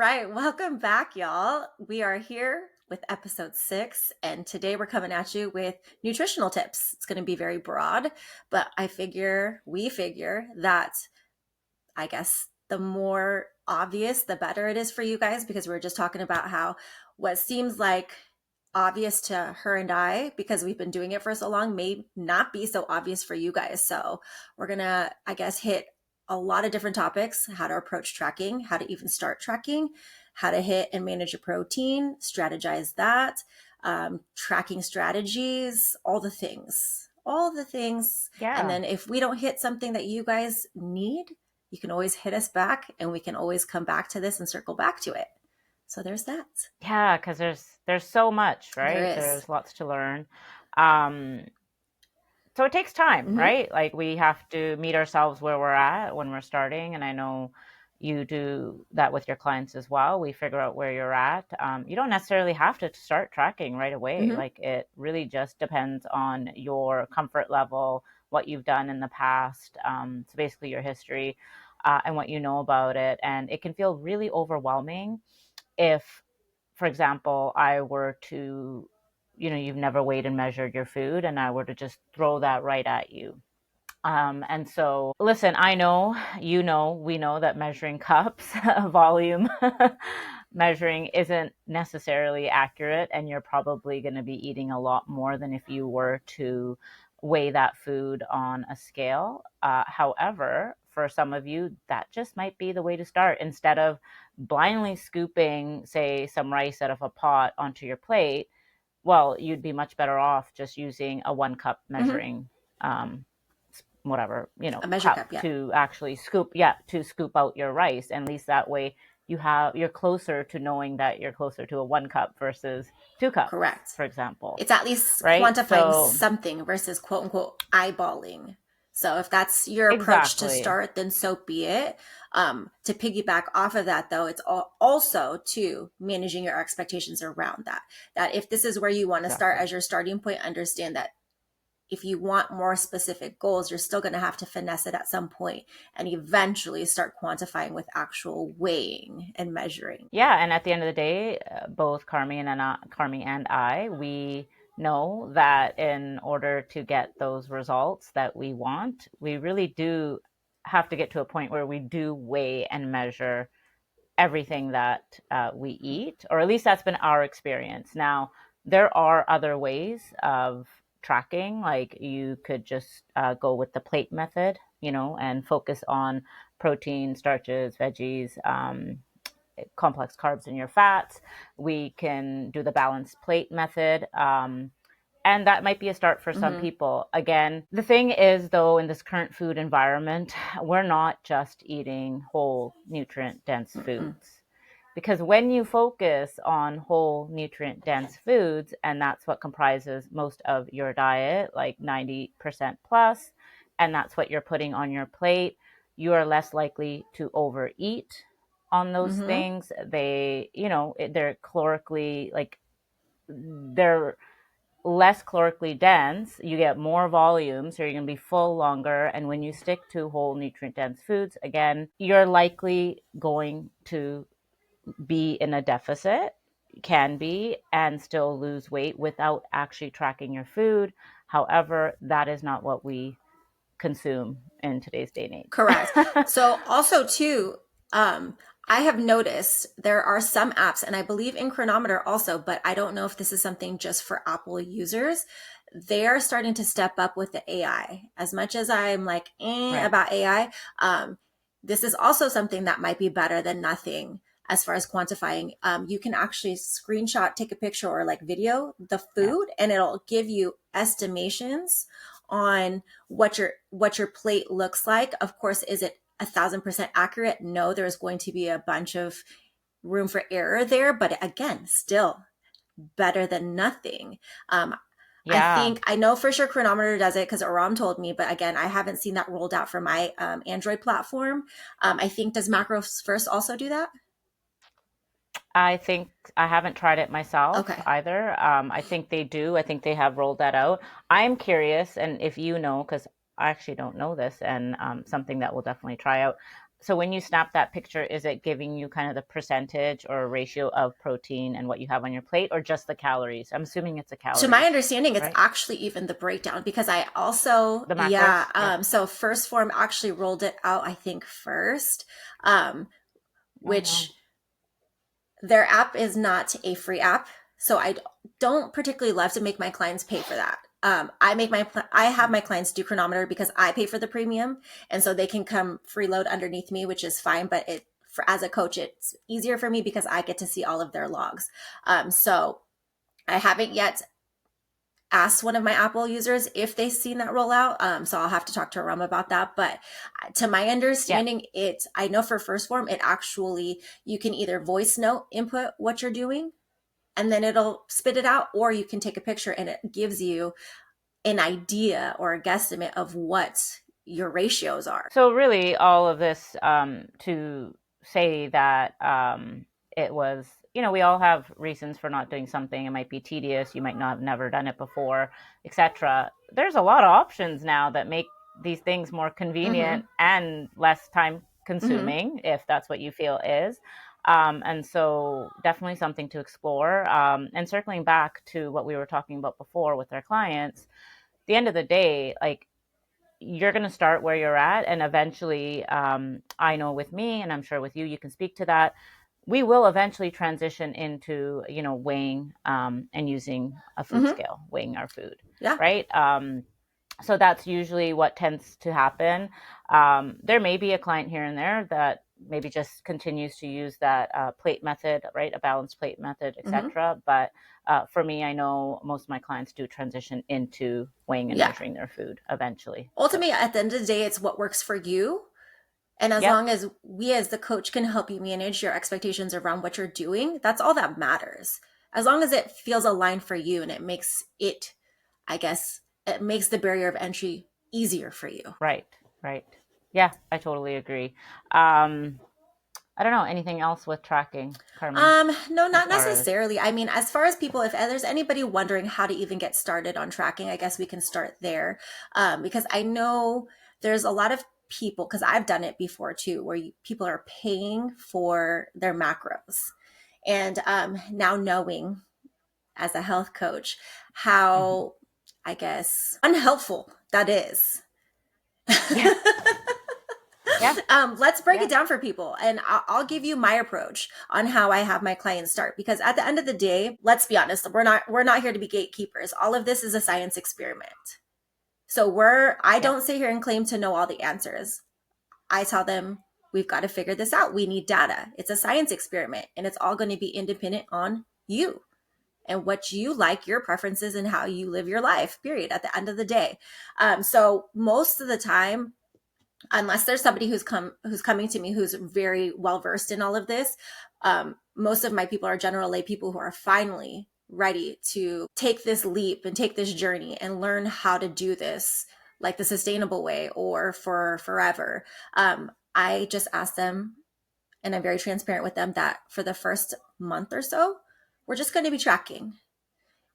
right, welcome back, y'all. We are here with episode 6, and today we're coming at you with nutritional tips. It's going to be very broad, but we figure that I guess the more obvious, the better it is for you guys, because we were just talking about how what seems like obvious to her and I, because we've been doing it for so long, may not be so obvious for you guys. So we're going to, I guess, hit a lot of different topics: how to approach tracking, how to even start tracking, how to hit and manage your protein, strategize that, tracking strategies, all the things. All the things. And Yeah. then if we don't hit something that you guys need, you can always hit us back and we can always come back to this and circle back to it. So there's that. Yeah, because there's so much, There right? is. There's lots to learn. Um, so it takes time, Mm-hmm. right? Like we have to meet ourselves where we're at when we're starting, and I know you do that with your clients as well. We figure out where you're at. You don't necessarily have to start tracking right away. Mm-hmm. Like it really just depends on your comfort level, what you've done in the past. So basically your history, and what you know about it. And it can feel really overwhelming if, for example, I were to, you've never weighed and measured your food, and I were to just throw that right at you. And so, listen, I know, we know that measuring cups, volume measuring isn't necessarily accurate, and you're probably going to be eating a lot more than if you were to weigh that food on a scale. However, for some of you, that just might be the way to start. Instead of blindly scooping, say, some rice out of a pot onto your plate, well, you'd be much better off just using a 1 cup Mm-hmm. measuring um, whatever, A measure cup cup, yeah. to actually to scoop out your rice. And at least that way you're closer to knowing that you're closer to a 1 cup versus 2 cups, Correct. for example. It's at least Right? quantifying So something versus quote unquote eyeballing. So if that's your approach to exactly. start, then so be it. To piggyback off of that, though, it's also to managing your expectations around that. That if this is where you want to start Exactly. as your starting point, understand that if you want more specific goals, you're still going to have to finesse it at some point and eventually start quantifying with actual weighing and measuring. Yeah, and at the end of the day, both Carmi and I, we know that in order to get those results that we want, we really do have to get to a point where we do weigh and measure everything that we eat, or at least that's been our experience. Now, there are other ways of tracking, like you could just go with the plate method, and focus on protein, starches, veggies, complex carbs in your fats. We can do the balanced plate method. And that might be a start for some Mm-hmm. people. Again, the thing is, though, in this current food environment, we're not just eating whole, nutrient dense Mm-mm. foods. Because when you focus on whole, nutrient dense foods, and that's what comprises most of your diet, like 90% plus, and that's what you're putting on your plate, you are less likely to overeat on those Mm-hmm. things. They're calorically, like, they're less calorically dense, you get more volume, so you're going to be full longer. And when you stick to whole nutrient dense foods, again, you're likely going to be in a deficit, can be, and still lose weight without actually tracking your food. However, that is not what we consume in today's day and Correct. age. So also too, I have noticed there are some apps, and I believe in Chronometer also, but I don't know if this is something just for Apple users. They're starting to step up with the AI. As much as I'm like Right. about AI, this is also something that might be better than nothing as far as quantifying. You can actually screenshot, take a picture, or like video the Yeah. food, and it'll give you estimations on what your plate looks like. Of course, is it 1,000% accurate? No, there's going to be a bunch of room for error there, but again, still better than nothing. I Yeah. think I know for sure Chronometer does it because Aram told me, but again, I haven't seen that rolled out for my Android platform. I think does Macros First also do that? I think I haven't tried it myself Okay. either. I think they do. I think they have rolled that out. I'm curious, and if you know, because I actually don't know this, and something that we'll definitely try out. So when you snap that picture, is it giving you kind of the percentage or ratio of protein and what you have on your plate, or just the calories? I'm assuming it's the To my calories, understanding, it's right? actually even the breakdown because I also, The yeah, macros? Yeah. so First Form actually rolled it out, I think, first, um, Oh, wow. which their app is not a free app. So I don't particularly love to make my clients pay for that. I have my clients do chronometer because I pay for the premium, and so they can come freeload underneath me, which is fine. But as a coach, it's easier for me because I get to see all of their logs. So I haven't yet asked one of my Apple users if they've seen that rollout. So I'll have to talk to Rum about that. But to my Yeah. understanding, I know for First Form, it actually, you can either voice note input what you're doing and then it'll spit it out, or you can take a picture and it gives you an idea or a guesstimate of what your ratios are. So really, all of this to say that it was, we all have reasons for not doing something. It might be tedious. You might not have never done it before, etc. There's a lot of options now that make these things more Mm-hmm. convenient and less time Mm-hmm. consuming, if that's what you feel is. And so definitely something to explore. And circling back to what we were talking about before with our clients, the end of the day, like, you're going to start where you're at, and eventually, I know with me, and I'm sure with you, you can speak to that, we will eventually transition into, weighing, and using a food Mm-hmm. scale, weighing our food, Yeah. right? So that's usually what tends to happen. There may be a client here and there that maybe just continues to use that plate method, right? A balanced plate method, Mm-hmm. etc. But for me, I know most of my clients do transition into weighing and Yeah. measuring their food eventually. So, Ultimately, at the end of the day, it's what works for you. And as yep, long as we, as the coach, can help you manage your expectations around what you're doing, that's all that matters. As long as it feels aligned for you and it makes it, I guess, it makes the barrier of entry easier for you. right, right. Yeah, I totally agree. Um, I don't know anything else with tracking, Carmen, No, as not far as, necessarily. I mean, as far as people, if there's anybody wondering how to even get started on tracking, I guess we can start there. Because I know there's a lot of people, because I've done it before too, where people are paying for their macros. And now knowing as a health coach mhm. how, I guess, unhelpful that is. Yeah, yeah, Let's break it yeah, down for people, and I'll give you my approach on how I have my clients start. Because at the end of the day, let's be honest, we're not here to be gatekeepers. All of this is a science experiment. So I yeah, don't sit here and claim to know all the answers. I tell them we've got to figure this out. We need data. It's a science experiment, and it's all going to be independent on you and what you like, your preferences, and how you live your life. Period. At the end of the day, so most of the time, unless there's somebody who's coming to me who's very well versed in all of this, most of my people are general lay people who are finally ready to take this leap and take this journey and learn how to do this like the sustainable way or for forever. I just ask them, and I'm very transparent with them, that for the first month or so, we're just going to be tracking.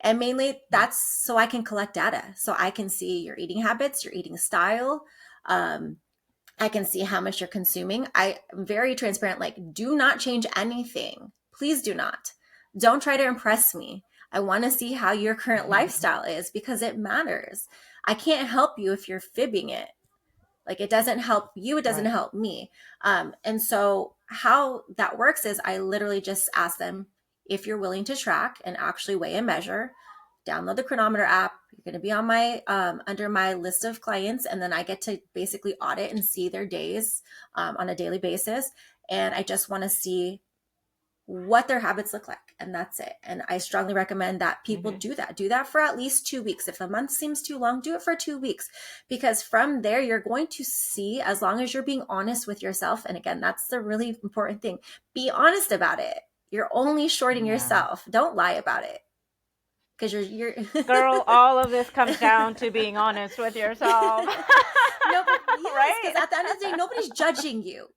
And mainly yeah, that's so I can collect data, so I can see your eating habits, your eating style. I can see how much you're consuming. I'm very transparent. Like, do not change anything. Please do not. Don't try to impress me. I want to see how your current lifestyle is because it matters. I can't help you if you're fibbing it. Like, it doesn't help you, it doesn't right. help me. And so how that works is I literally just ask them, if you're willing to track and actually weigh and measure, download the chronometer app. You're going to be on my under my list of clients, and then I get to basically audit and see their days on a daily basis. And I just want to see what their habits look like, and that's it. And I strongly recommend that people Hmm. do that for at least 2 weeks. If a month seems too long, do it for 2 weeks, because from there you're going to see, as long as you're being honest with yourself, and again, that's the really important thing, be honest about it. You're only shorting Yeah. yourself. Don't lie about it, because you're Girl, all of this comes down to being honest with yourself. no, but yes, Right? because at the end of the day, nobody's judging you.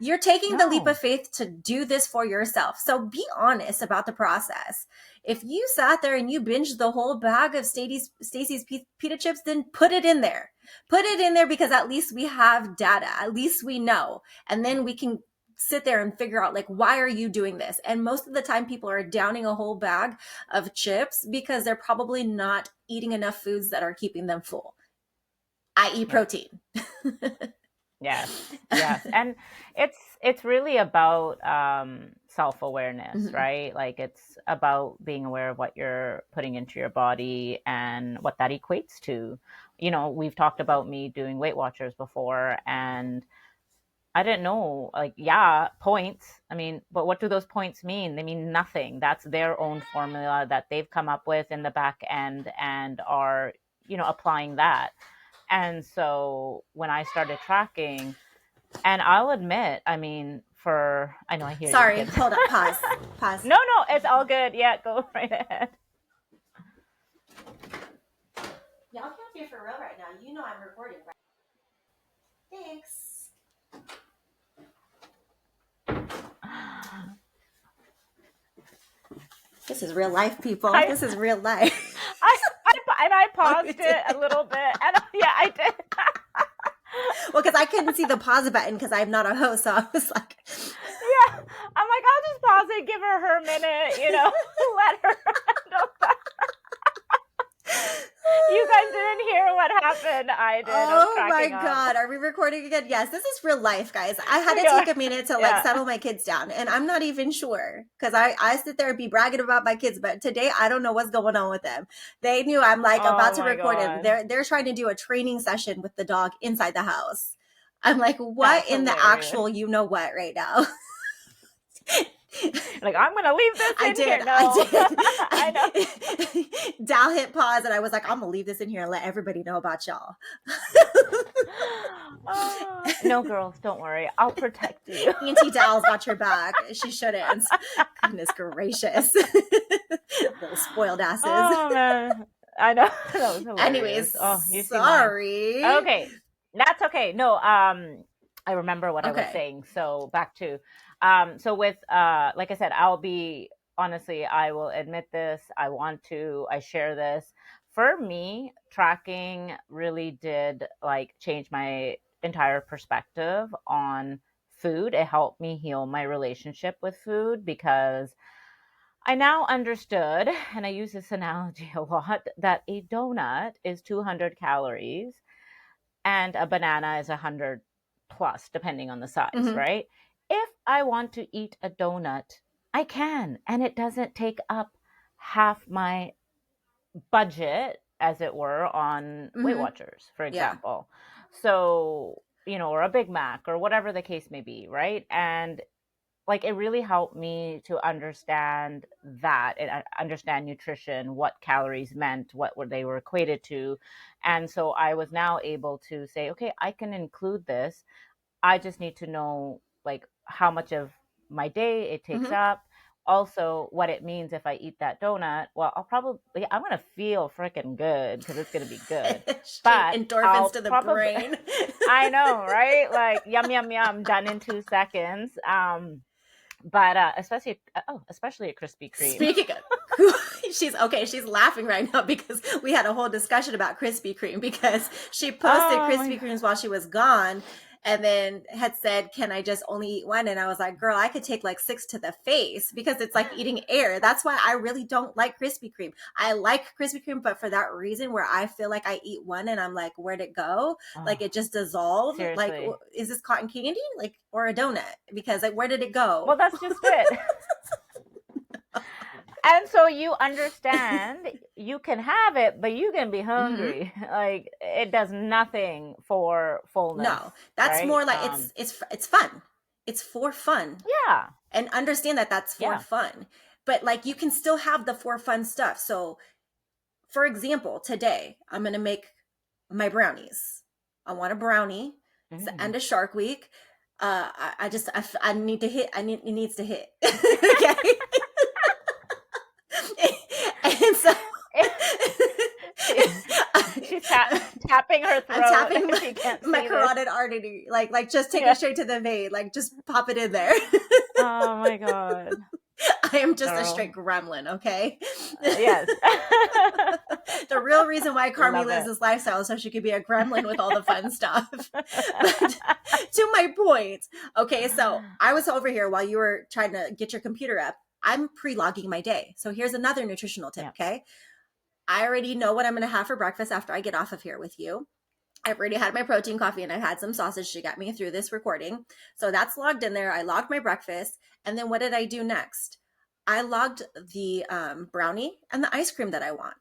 You're taking the leap No. of faith to do this for yourself. So be honest about the process. If you sat there and you binged the whole bag of Stacy's pita chips, then put it in there. Put it in there because at least we have data. At least we know. And then we can sit there and figure out, like, why are you doing this? And most of the time people are downing a whole bag of chips because they're probably not eating enough foods that are keeping them full, i.e. Yeah. protein. Yes, yes. And it's really about self-awareness, Mhm. right? Like it's about being aware of what you're putting into your body and what that equates to. We've talked about me doing Weight Watchers before, and I didn't know, like, yeah, points. I mean, but what do those points mean? They mean nothing. That's their own formula that they've come up with in the back end and are, applying that. And so when I started tracking, and I'll admit, I mean, I know I hear you, Sorry, kids. hold up, pause, pause. No, no, it's all good. Yeah, go right ahead. Y'all can't be for real right now. You know I'm recording, right? Thanks. This is real life, people. I, This is real life. I paused it a little bit, and yeah, I did. Well, because I couldn't see the pause button because I'm not a host, so I was like, yeah, I'm like, I'll just pause it, give her minute, let her handle that. You guys didn't hear what happened. I did. oh my up. God, are we recording again? Yes, this is real life, guys. I had to take a minute to settle my kids down, and I'm not even sure because I sit there and be bragging about my kids, but today I don't know what's going on with them. They knew I'm about to record it. They're trying to do a training session with the dog inside the house. I'm like, what in the actual you know what right now? Like, I'm gonna leave this in here. No. I know. Dal hit pause and I was like, I'm gonna leave this in here and let everybody know about y'all. No, girls, don't worry, I'll protect you. Auntie Dal's got your back. She shouldn't. Goodness gracious. Little spoiled asses. Oh man, I know. That was Anyways, sorry. Okay, that's okay. No, I remember what I was saying. So back to so with like I said, honestly, I will admit this. I share this. For me, tracking really did change my entire perspective on food. It helped me heal my relationship with food because I now understood, and I use this analogy a lot, that a donut is 200 calories and a banana is 100 plus, depending on the size, right? If I want to eat a donut, I can, and it doesn't take up half my budget, as it were, on Weight Watchers, for example. Yeah. So, or a Big Mac or whatever the case may be, right? And it really helped me to understand that and understand nutrition, what calories meant, what they were equated to. And so I was now able to say, okay, I can include this. I just need to know how much of my day it takes up. Also, what it means if I eat that donut. Well, I'm going to feel freaking good because it's going to be good. But endorphins to the brain. I know, right? Yum, yum, yum, done in 2 seconds. But especially at Krispy Kreme. Speaking of, she's laughing right now because we had a whole discussion about Krispy Kreme because she posted Krispy Kremes while she was gone and then had said, can I just only eat one? And I was like, girl, I could take 6 to the face because it's like eating air. That's why I really don't like Krispy Kreme. I like Krispy Kreme, but for that reason where I feel like I eat one and I'm like, where'd it go? It just dissolved. Seriously. Is this cotton candy? Or a donut? Because where did it go? Well, that's just it. And so you understand you can have it, but you can be hungry. It does nothing for fullness. No, that's right? More like it's fun. It's for fun. Yeah. And understand that that's for fun. But you can still have the for fun stuff. So for example, today I'm going to make my brownies. I want a brownie and a Shark Week. I need to hit. It needs to hit. Okay. And so she's tapping her I'm throat tapping if you can't my see this. carotid artery, like just take it Yeah. straight to the vein, like just pop it in there. Oh my God. I am just a straight Girl. gremlin, okay? Yes. The real reason why Carmi Love lives it. this lifestyle is so she could be a gremlin with all the fun stuff. But to my point, okay, so I was over here while you were trying to get your computer up. I'm pre-logging my day. So here's another nutritional tip, Yeah. okay? I already know what I'm going to have for breakfast after I get off of here with you. I've already had my protein coffee and I've had some sausage to get me through this recording. So that's logged in there. I logged my breakfast. And then what did I do next? I logged the brownie and the ice cream that I want.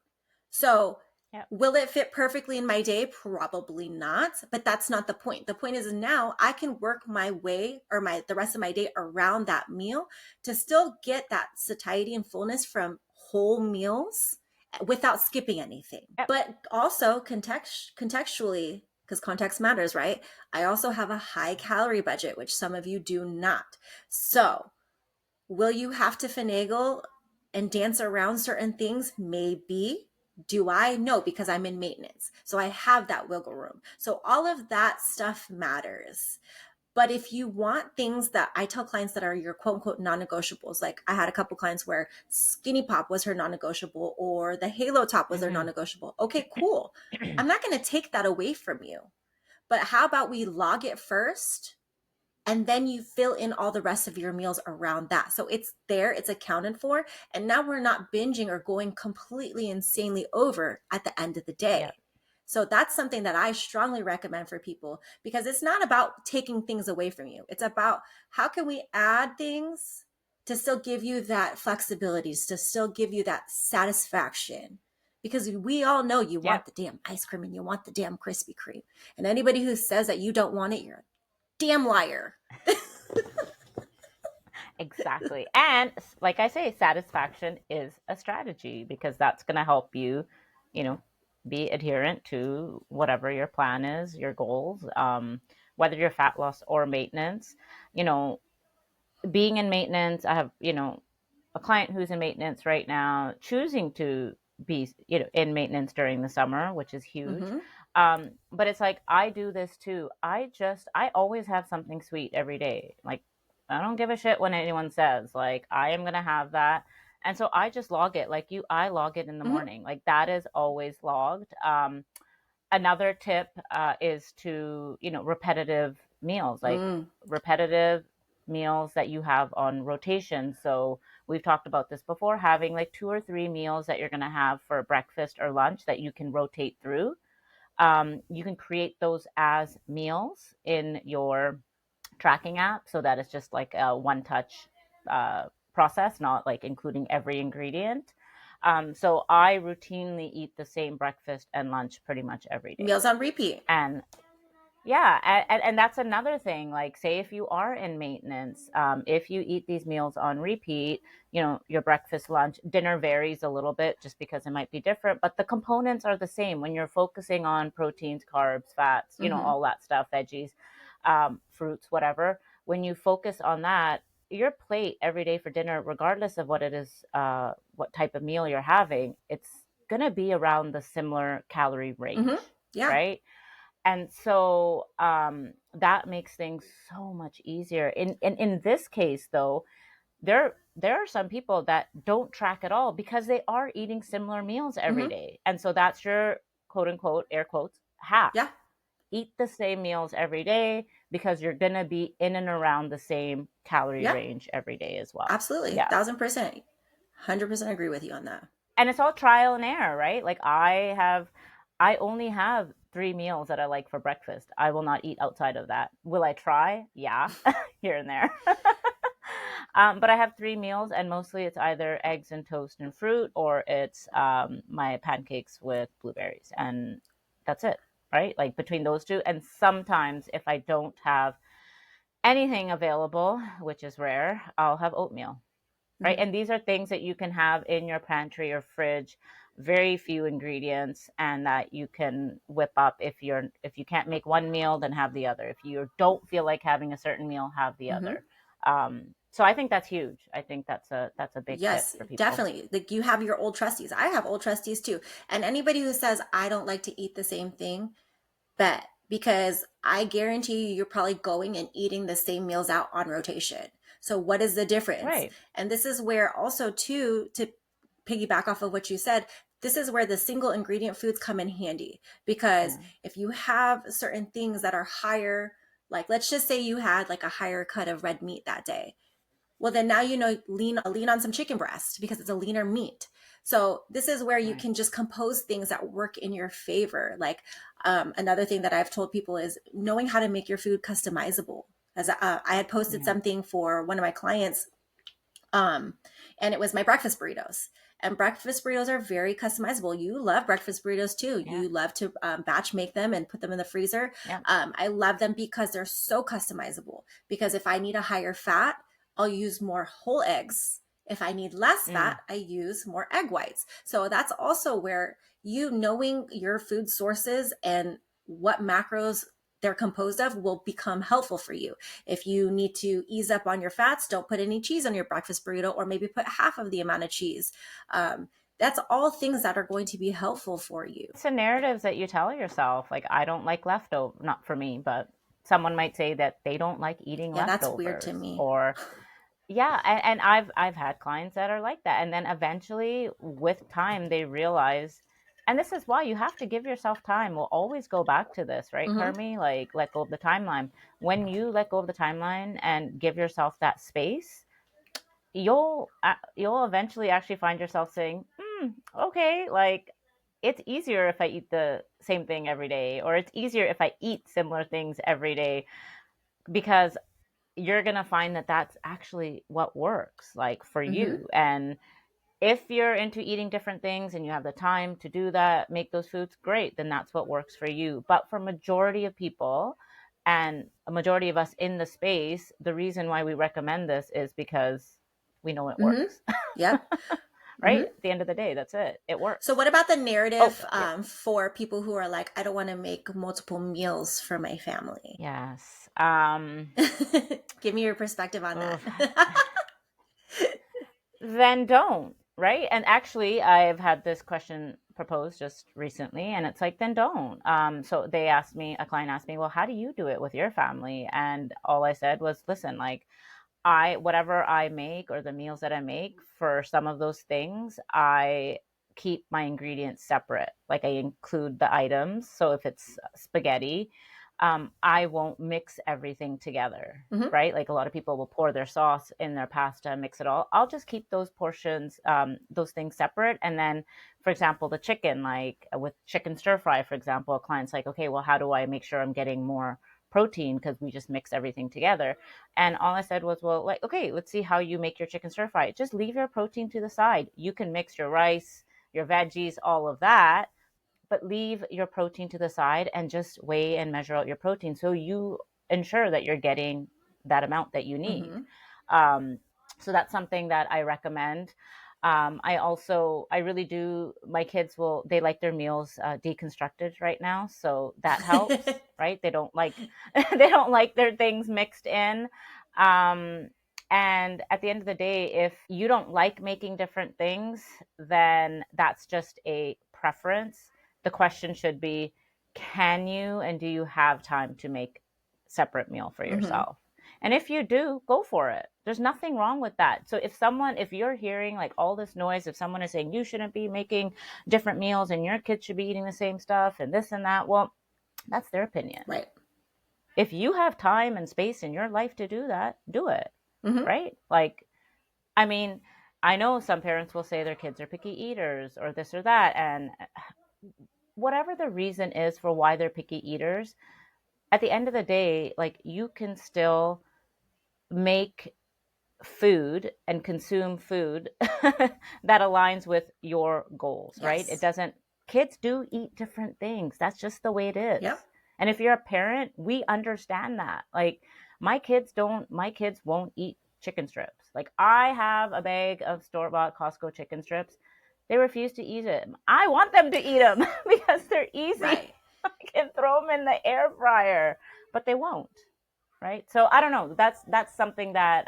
So Yep. will it fit perfectly in my day? Probably not, but that's not the point. The point is now I can work my way or the rest of my day around that meal to still get that satiety and fullness from whole meals without skipping anything. Yep. But also contextually, because context matters, right? I also have a high calorie budget, which some of you do not. So will you have to finagle and dance around certain things? Maybe. Do I? No, because I'm in maintenance. So I have that wiggle room. So all of that stuff matters. But if you want things that I tell clients that are your quote unquote non-negotiables, like I had a couple clients where Skinny Pop was her non-negotiable or the Halo Top was their Mm-hmm. non-negotiable. Okay, cool. I'm not going to take that away from you. But how about we log it first and then you fill in all the rest of your meals around that. So it's there, it's accounted for. And now we're not binging or going completely insanely over at the end of the Yeah. day. So that's something that I strongly recommend for people because it's not about taking things away from you. It's about how can we add things to still give you that flexibility, to still give you that satisfaction. Because we all know you Yep. want the damn ice cream and you want the damn Krispy Kreme. And anybody who says that you don't want it, you're a damn liar. Exactly. And like I say, satisfaction is a strategy because that's going to help you, you know, be adherent to whatever your plan is, your goals, whether you're fat loss or maintenance. You know, being in maintenance, I have, a client who's in maintenance right now, choosing to be, in maintenance during the summer, which is huge. Mm-hmm. But it's like, I do this too. I always have something sweet every day. Like, I don't give a shit when anyone says, like, I am going to have that. And so I just log it like you, I log it in the Mm-hmm. morning. Like that is always logged. Another tip is to, repetitive meals, like Mm. repetitive meals that you have on rotation. So we've talked about this before, having like 2 or 3 meals that you're going to have for breakfast or lunch that you can rotate through. You can create those as meals in your tracking app so that it's just like a one touch process, not like including every ingredient. So I routinely eat the same breakfast and lunch pretty much every day. Meals on repeat. And yeah, and that's another thing. Like, say if you are in maintenance, if you eat these meals on repeat, your breakfast, lunch, dinner varies a little bit just because it might be different, but the components are the same when you're focusing on proteins, carbs, fats, Mm-hmm. all that stuff, veggies, fruits, whatever. When you focus on that, your plate every day for dinner, regardless of what it is, what type of meal you're having, it's going to be around the similar calorie Mm-hmm. range, Yeah. right? And so that makes things so much easier. In this case, though, there are some people that don't track at all because they are eating similar meals every Mm-hmm. day, and so that's your quote unquote air quotes hack. Yeah. Eat the same meals every day because you're gonna be in and around the same calorie Yeah. range every day as well. Absolutely. Yeah. 1,000%. 100% agree with you on that. And it's all trial and error, right? Like I only have 3 meals that I like for breakfast. I will not eat outside of that. Will I try? Yeah, here and there. But I have 3 meals, and mostly it's either eggs and toast and fruit, or it's my pancakes with blueberries, and that's it, right? Like between those two, and sometimes if I don't have anything available, which is rare, I'll have oatmeal, right? Mm-hmm. And these are things that you can have in your pantry or fridge, very few ingredients, and that you can whip up if you can't make one meal, then have the other. If you don't feel like having a certain meal, have the Mm-hmm. other. So I think that's huge. I think that's a big tip Yes, for people. definitely. Like you have your old trustees. I have old trustees too. And anybody who says I don't like to eat the same thing, bet, because I guarantee you, you're probably going and eating the same meals out on rotation. So what is the difference? Right. And this is where also too, to piggyback off of what you said, this is where the single ingredient foods come in handy, because Yeah. if you have certain things that are higher, like let's just say you had like a higher cut of red meat that day, well then now you know, lean on some chicken breast because it's a leaner meat. So this is where you Right. can just compose things that work in your favor. Like another thing that I've told people is knowing how to make your food customizable. As I had posted Yeah. something for one of my clients, um, and it was my breakfast burritos. And breakfast burritos are very customizable. You love breakfast burritos too. Yeah. You love to batch make them and put them in the freezer. Yeah. I love them because they're so customizable. Because if I need a higher fat, I'll use more whole eggs. If I need less Mm. fat, I use more egg whites. So that's also where you knowing your food sources and what macros they're composed of will become helpful for you. If you need to ease up on your fats, don't put any cheese on your breakfast burrito, or maybe put half of the amount of cheese. That's all things that are going to be helpful for you. It's the narratives that you tell yourself. Like, I don't like leftover, not for me, but someone might say that they don't like eating Yeah, that's weird to leftovers. me. Or yeah, and I've had clients that are like that. And then eventually with time they realize, and this is why you have to give yourself time. We'll always go back to this, right, Mm-hmm. Carmi? Like, let go of the timeline. When you let go of the timeline and give yourself that space, you'll eventually actually find yourself saying, okay, like it's easier if I eat the same thing every day, or it's easier if I eat similar things every day, because you're going to find that that's actually what works like for Mm-hmm. you. And if you're into eating different things and you have the time to do that, make those foods, great, then that's what works for you. But for majority of people, and a majority of us in the space, the reason why we recommend this is because we know it Mm-hmm. works. Yep. Mm-hmm. Right, at the end of the day, that's it, it So, works. what about the Oh, narrative yeah. for people who are like, I don't want to make multiple meals for my family? Yes. Give me your perspective on Oof. that. Then don't, right? And actually, I've had this question proposed just recently, and it's like, then don't. So they asked me, a client asked me, well, how do you do it with your family? And all I said was, listen, like, whatever I make, or the meals that I make, for some of those things, I keep my ingredients separate. Like, I include the items. So if it's spaghetti, I won't mix everything together, Mm-hmm. right? Like, a lot of people will pour their sauce in their pasta, mix it all. I'll just keep those portions, those things separate. And then, for example, the chicken, like with chicken stir fry, for example, a client's like, okay, well, how do I make sure I'm getting more protein, because we just mix everything together? And all I said was, well, like, okay, let's see how you make your chicken stir fry. Just leave your protein to the side. You can mix your rice, your veggies, all of that, but leave your protein to the side and just weigh and measure out your protein, so you ensure that you're getting that amount that you need. Mm-hmm. Um, so that's something that I recommend. I really do. My kids they like their meals deconstructed right now, so that helps, right? They don't like, they don't like their things mixed in. Um, and at the end of the day, if you don't like making different things, then that's just a preference. The question should be, can you and do you have time to make separate meal for Mm-hmm. yourself? And if you do, go for it. There's nothing wrong with that. So if you're hearing like all this noise, if someone is saying you shouldn't be making different meals and your kids should be eating the same stuff and this and that, well, that's their opinion. Right. If you have time and space in your life to do that, do it. Mm-hmm. Right? Like, I mean, I know some parents will say their kids are picky eaters or this or that. And whatever the reason is for why they're picky eaters, at the end of the day, like, you can still make food and consume food that aligns with your goals, right? It Yes. doesn't, kids do eat different things. That's just the way it is. Yep. And if you're a parent, we understand that. Like, my kids won't eat chicken strips. Like, I have a bag of store-bought Costco chicken strips. They refuse to eat it. I want them to eat them because they're easy. Right. I can throw them in the air fryer, but they won't. right? So I don't know. That's something that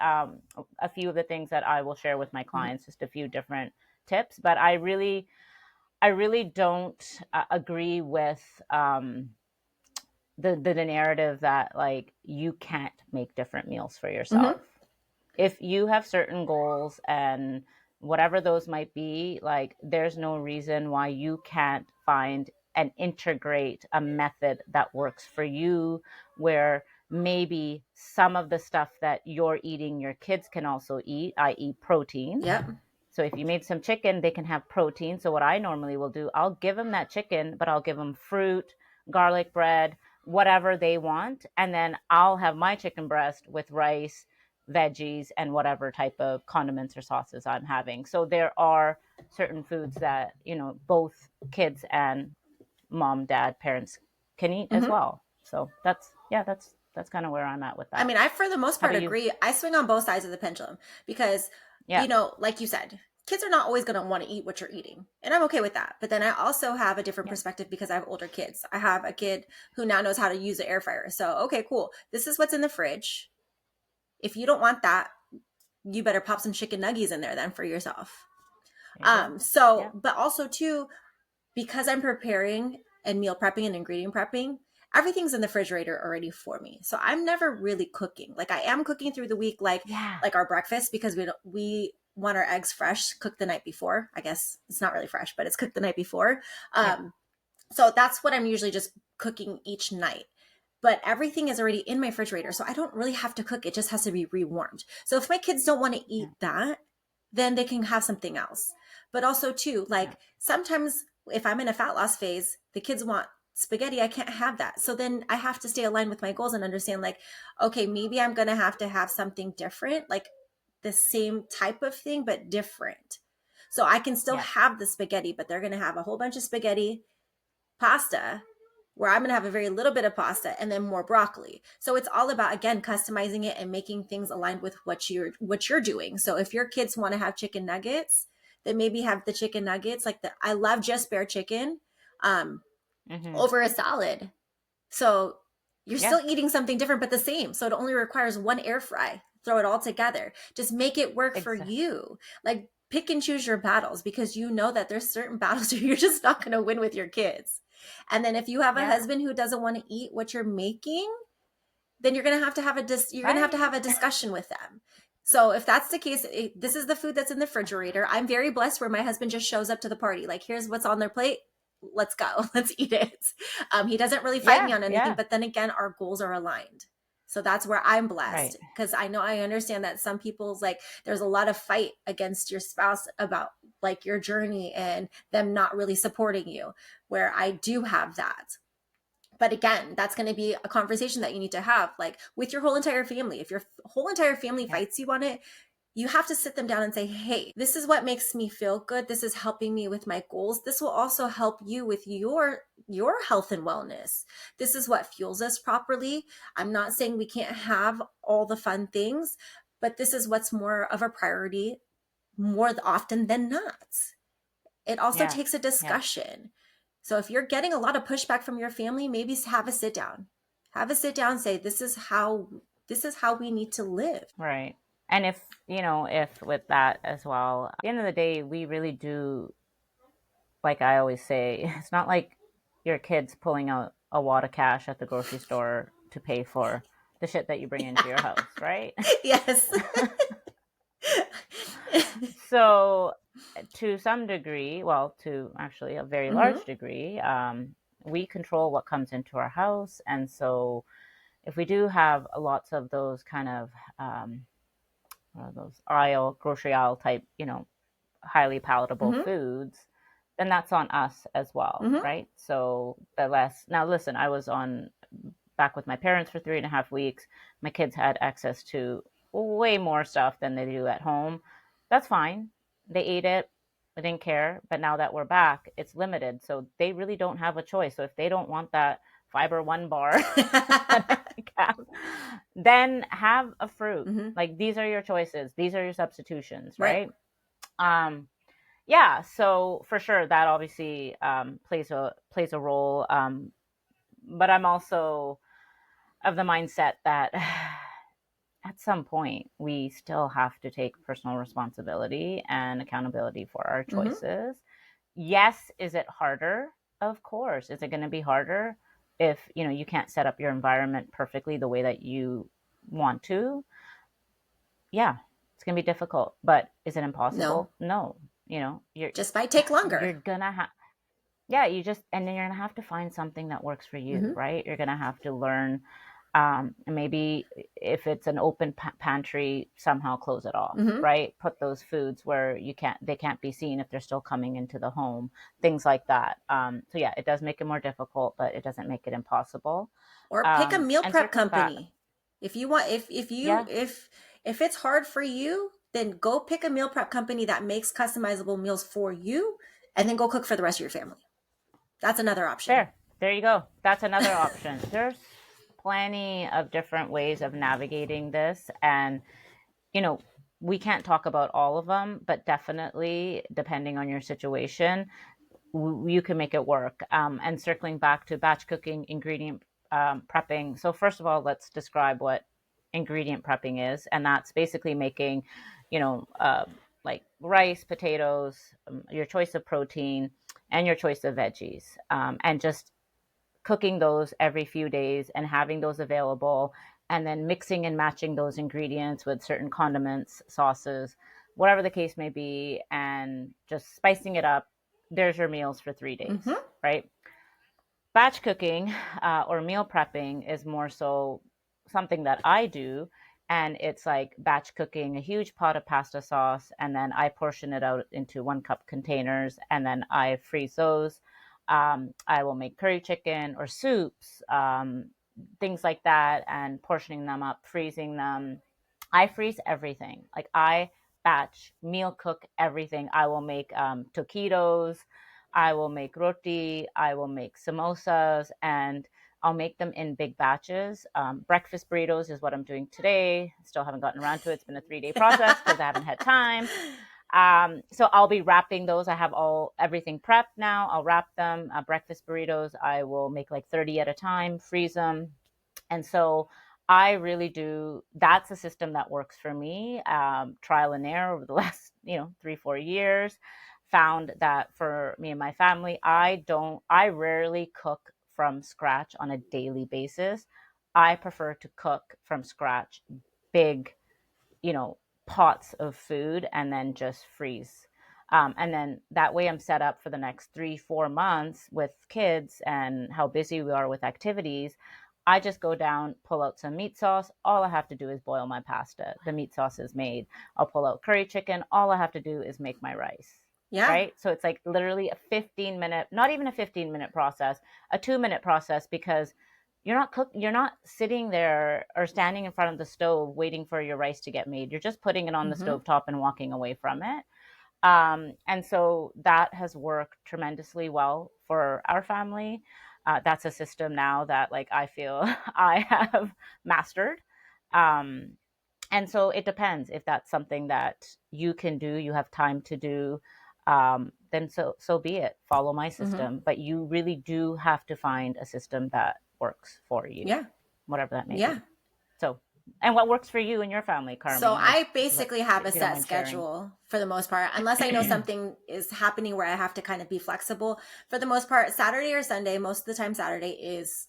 a few of the things that I will share with my Mhm. clients, just a few different tips. But I really don't agree with the narrative that like you can't make different meals for Mhm. yourself. If you have certain goals and whatever those might be, like there's no reason why you can't find and integrate a method that works for you where maybe some of the stuff that you're eating your kids can also eat, i.e. protein. Yep. So if you made some chicken, they can have protein. So what I normally will do, I'll give them that chicken, but I'll give them fruit, garlic bread, whatever they want, and then I'll have my chicken breast with rice, veggies, and whatever type of condiments or sauces I'm having. So there are certain foods that, both kids and mom, dad, parents can eat as Mhm. well. So that's kind of where I'm at with I that. mean, I for the most How part about you? agree. I swing on both sides of the pendulum because, Yeah. like you said, kids are not always going to want to eat what you're eating. And I'm okay with that. But then I also have a different Yeah. perspective because I have older kids. I have a kid who now knows how to use the air fryer. So, okay, cool. This is what's in the fridge. If you don't want that, you better pop some chicken nuggets in there then for yourself. There you go. So, Yeah. but also too, because I'm preparing and meal prepping and ingredient prepping, everything's in the refrigerator already for me. So I'm never really cooking. Like I am cooking through the week, like Yeah. our breakfast because we want our eggs fresh, cooked the night before. I guess it's not really fresh, but it's cooked the night before. Yeah. So that's what I'm usually just cooking each night. But everything is already in my refrigerator, so I don't really have to cook. It just has to be rewarmed. So if my kids don't want to Yeah. eat that, then they can have something else. But also too, Yeah. like sometimes if I'm in a fat loss phase, the kids want spaghetti, I can't have that. So then I have to stay aligned with my goals and understand like, okay, maybe I'm going to have something different, like the same type of thing but different. So I can still Yeah. have the spaghetti, but they're going to have a whole bunch of spaghetti, pasta, where I'm going to have a very little bit of pasta and then more broccoli. So it's all about again customizing it and making things aligned with what you're doing. So if your kids want to have chicken nuggets, then maybe have the chicken nuggets like the I love just bare chicken um Mm-hmm. over a salad. So you're Yeah. still eating something different but the same. So it only requires one air fry. Throw it all together. Just make it work for Exactly. you. Like pick and choose your battles because you know that there's certain battles where you're just not going to win with your kids. And then if you have a Yeah. husband who doesn't want to eat what you're making, then you're going to have you're going to Bye. have a discussion with them. So if that's the case, this is the food that's in the refrigerator. I'm very blessed where my husband just shows up to the party. Like, here's what's on their plate. Let's go. Let's eat it. He doesn't really fight me Yeah. on anything, Yeah. but then again, our goals are aligned. So that's where I'm Right. blessed because I understand that some people's like there's a lot of fight against your spouse about like your journey and them not really supporting you, where I do have that. But again, that's going to be a conversation that you need to have like with your whole entire family. If your whole entire family Yeah. fights you on it, you have to sit them down and say, hey, this is what makes me feel good. This is helping me with my goals. This will also help you with your health and wellness. This is what fuels us properly. I'm not saying we can't have all the fun things, but this is what's more of a priority more often than not. It also Yeah. takes a Yeah. discussion. So if you're getting a lot of pushback from your family, maybe have a sit down. Have a sit down and say, this is how we need to live. Right. And if with that as well, at the end of the day, we really do, like I always say, it's not like your kids pulling out a wad of cash at the grocery store to pay for the shit that you bring into your house, right? Yes. So, to some degree, well, to actually a very Hmm. large degree, we control what comes into our house. And so, if we do have lots of those kind of those grocery aisle type, highly palatable Hmm. foods, then that's on us as well, Hmm. right? So the less, now listen, I was on back with my parents for 3.5 weeks. My kids had access to way more stuff than they do at home. That's fine. They ate it. I didn't care. But now that we're back, it's limited. So they really don't have a choice. So if they don't want that fiber one bar that I have, then have a fruit. Hmm. Like these are your choices. These are your substitutions, Right. right? Um, yeah, so for sure that obviously plays a role. But I'm also of the mindset that at some point, we still have to take personal responsibility and accountability for our Mm-hmm. choices. Yes, is it harder? Of course. Is it going to be harder if, you can't set up your environment perfectly the way that you want to? Yeah, it's going to be difficult, but is it No, impossible? No. You're just might take longer. you're gonna have yeah, and then you're gonna have to find something that works for you, Mm-hmm. right? You're gonna have to learn, and maybe if it's an open pantry, somehow close it off, Mm-hmm. right? Put those foods where they can't be seen if they're still coming into the home, things like that. So yeah, it does make it more difficult, but it doesn't make it impossible. Or pick a meal And prep circling back, company. If you want, yeah, if it's hard for you, then go pick a meal prep company that makes customizable meals for you, and then go cook for the rest of your family. That's another option. there you go. That's another option. There's plenty of different ways of navigating this, and you know, we can't talk about all of them, but definitely, depending on your situation, you can make it work. And circling back to batch cooking, ingredient prepping. So, first of all, let's describe what ingredient prepping is. And that's basically making, you know, uh, like rice, potatoes, your choice of protein, and your choice of veggies. And just cooking those every few days and having those available, and then mixing and matching those ingredients with certain condiments, sauces, whatever the case may be, and just spicing it up. There's your meals for 3 days, Mm-hmm. right? Batch cooking or meal prepping is more so something that I do. And it's like batch cooking a huge pot of pasta sauce, and then I portion it out into 1 cup containers, and then I freeze those. I will make curry chicken or soups, things like that, and portioning them up, freezing them. I freeze everything. Like I batch meal cook everything. I will make taquitos, I will make roti, I will make samosas, and I'll make them in big batches. Breakfast burritos is what I'm doing today. Still haven't gotten around to it. It's been a 3 day process because I haven't had time. So I'll be wrapping those. I have everything prepped now. I'll wrap them. Breakfast burritos, I will make like 30 at a time, freeze them. And so I really do. That's a system that works for me. Trial and error over the last, 3, 4 years, found that for me and my family, I rarely cook from scratch on a daily basis. I prefer to cook from scratch, big, you know, pots of food, and then just freeze. And then that way I'm set up for the next 3, 4 months with kids and how busy we are with activities. I just go down, pull out some meat sauce. All I have to do is boil my pasta. The meat sauce is made. I'll pull out curry chicken. All I have to do is make my rice. Yeah. Right. So it's like literally a 15-minute, not even a 15-minute process, a 2-minute process, because you're not sitting there or standing in front of the stove waiting for your rice to get made. You're just putting it on the Mm-hmm. stove top and walking away from it. And so that has worked tremendously well for our family. That's a system now that like I feel I have mastered. Um, and so it depends if that's something that you can do, you have time to do. Then so be it. Follow my Mm-hmm. system, but you really do have to find a system that works for you, Yeah. whatever that may Yeah. be. So, and what works for you and your family, So Carmi? Like, I basically have a if you don't set mind sharing. schedule for the most part, unless I know something is happening where I have to kind of be flexible. For the most part, Saturday or Sunday, most of the time Saturday is,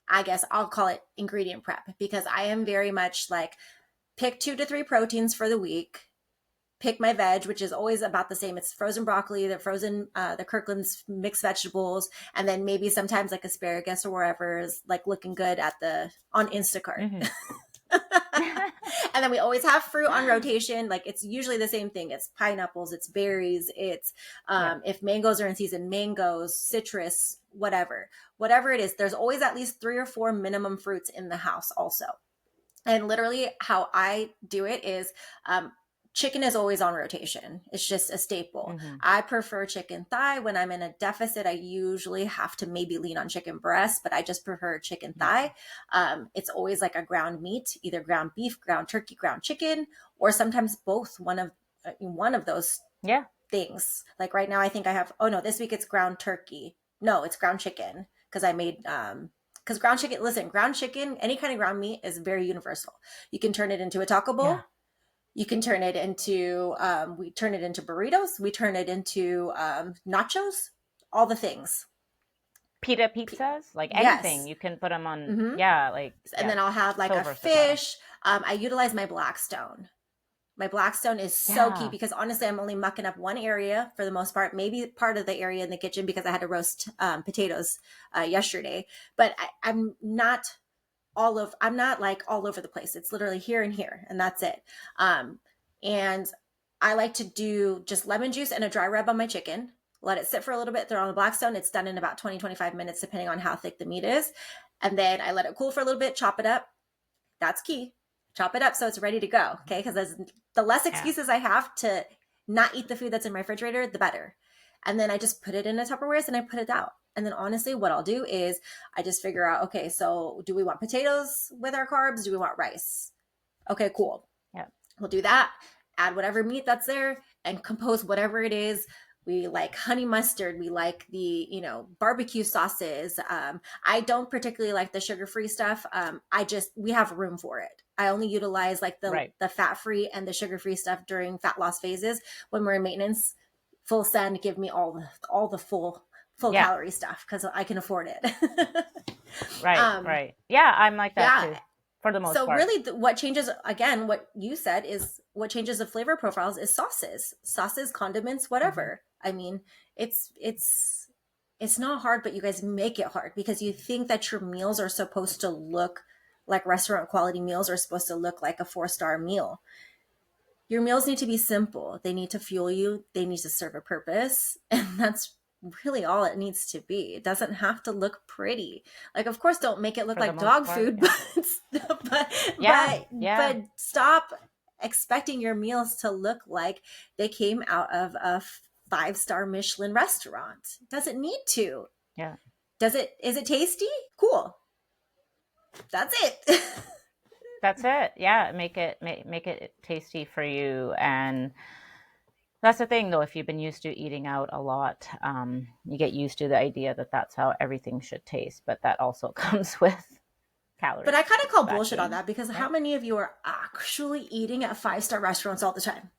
I guess I'll call it ingredient prep, because I am very much like pick 2 to 3 proteins for the week, pick my veg, which is always about the same. It's frozen broccoli, the Kirkland's mixed vegetables, and then maybe sometimes like asparagus or wherever is like looking good on Instacart. Mm-hmm. And then we always have fruit on rotation. Like it's usually the same thing. It's pineapples, it's berries, it's Yeah. if mangoes are in season, mangoes, citrus, whatever it is. There's always at least 3 or 4 minimum fruits in the house also. And literally how I do it is chicken is always on rotation. It's just a staple. Mm-hmm. I prefer chicken thigh. When I'm in a deficit, I usually have to maybe lean on chicken breast, but I just prefer chicken thigh. It's always like a ground meat, either ground beef, ground turkey, ground chicken, or sometimes both, one of those Yeah. things. Like right now, I think I have, oh no, this week it's ground turkey. No, it's ground chicken because I made Because ground chicken, listen, ground chicken, any kind of ground meat is very universal. You can turn it into a taco Yeah. bowl. You can turn it into, we turn it into burritos. We turn it into nachos, all the things. Pita pizzas, like anything. Yes. You can put them on, Mm-hmm. yeah, like, And yeah, then I'll have like so a versatile. fish. I utilize my Blackstone. My Blackstone is so key Yeah. because honestly, I'm only mucking up one area for the most part, maybe part of the area in the kitchen because I had to roast potatoes yesterday. But I'm not like all over the place. It's literally here and here, and that's it. Um, and I like to do just lemon juice and a dry rub on my chicken. Let it sit for a little bit, throw it on the Blackstone. It's done in about 20, 25 minutes, depending on how thick the meat is. And then I let it cool for a little bit, chop it up. That's key. Chop it up so it's ready to go. Okay. Because the less Yeah. excuses I have to not eat the food that's in my refrigerator, the better. And then I just put it in a Tupperware and I put it out. And then honestly, what I'll do is I just figure out, okay, so do we want potatoes with our carbs? Do we want rice? Okay, cool. Yeah. We'll do that. Add whatever meat that's there and compose whatever it is. We like honey mustard. We like the, barbecue sauces. I don't particularly like the sugar-free stuff. We have room for it. I only utilize like Right. the fat-free and the sugar-free stuff during fat loss phases. When we're in maintenance, full send, give me all the full Yeah. calorie stuff because I can afford it. Right. um, Right. Yeah. I'm like that yeah. too, for the most So part. really, what changes again? What you said is what changes the flavor profiles is sauces, condiments, Hmm. whatever. I mean, it's not hard, but you guys make it hard because you think that your meals are supposed to look like restaurant quality meals are supposed to look like a 4-star meal. Your meals need to be simple. They need to fuel you. They need to serve a purpose. And that's really all it needs to be. It doesn't have to look pretty. Like, of course, don't make it look For the like most dog part. food, Yeah. Yeah. Yeah. but stop expecting your meals to look like they came out of a 5-star Michelin restaurant. It doesn't need to. Yeah. Is it tasty? Cool. That's it. That's it. Yeah. Make it tasty for you. And that's the thing, though. If you've been used to eating out a lot, you get used to the idea that that's how everything should taste. But that also comes with But I calories kind of call bullshit on factoring, that because how right? many of you are actually eating at 5-star restaurants all the time?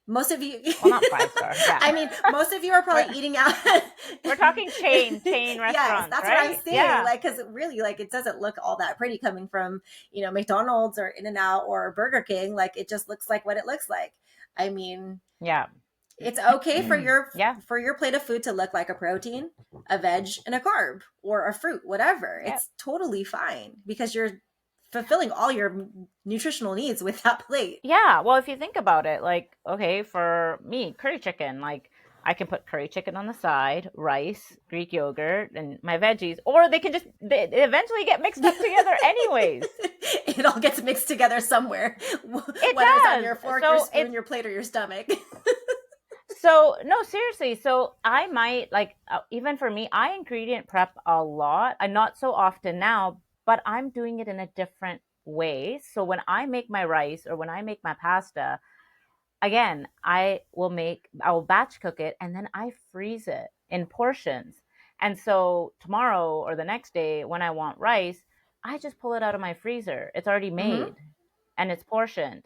Most of you, Well, not 5 star. Yeah. I mean, most of you are we're, probably eating out. we're talking chain Yes, restaurants, that's what I'm right? saying. Yeah. Like, because really, like, it doesn't look all that pretty coming from, McDonald's or In and Out or Burger King. Like, it just looks like what it looks like. I mean, Yeah. it's okay for Yeah. your plate of food to look like a protein, a veg, and a carb or a fruit, whatever. Yeah. It's totally fine because you're fulfilling all your nutritional needs with that plate. Yeah. Well, if you think about it, like, okay, for me, curry chicken, like, I can put curry chicken on the side, rice, Greek yogurt, and my veggies, or they eventually get mixed up together anyways. It all gets mixed together somewhere, It whether it's on does. your fork, your So spoon, your plate, or your stomach. no, seriously. So I might like, even for me, I ingredient prep a lot. And not so often now, but I'm doing it in a different way. So when I make my rice or when I make my pasta, again, I will batch cook it and then I freeze it in portions. And so tomorrow or the next day when I want rice, I just pull it out of my freezer. It's already Mm-hmm. made and it's portioned.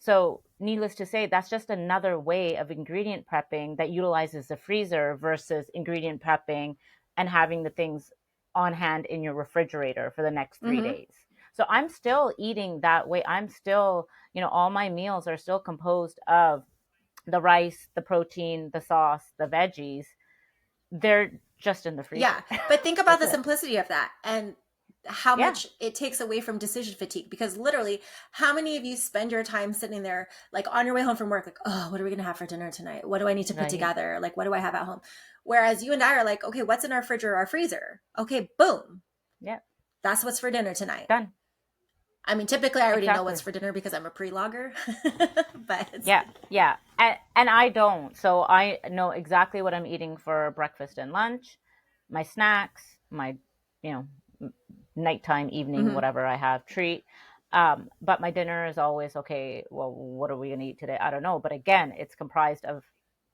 So needless to say, that's just another way of ingredient prepping that utilizes the freezer versus ingredient prepping and having the things on hand in your refrigerator for the next three Mm-hmm. days. So I'm still eating that way. I'm still, all my meals are still composed of the rice, the protein, the sauce, the veggies. They're just in the Yeah, freezer. but think about That's the it. simplicity of that and how Yeah. much it takes away from decision fatigue. Because literally, how many of you spend your time sitting there, like on your way home from work, like, oh, what are we going to have for dinner tonight? What do I need to put Right. together? Like, what do I have at home? Whereas you and I are like, okay, what's in our fridge or our freezer? Okay, boom. Yeah. That's what's for dinner tonight. Done. I mean, typically I already know what's Exactly. for dinner because I'm a pre-logger, but Yeah, yeah. And I don't. So I know exactly what I'm eating for breakfast and lunch, my snacks, my, you know, nighttime, evening, mhm. whatever I have treat. But my dinner is always okay. Well, what are we going to eat today? I don't know. But again, it's comprised of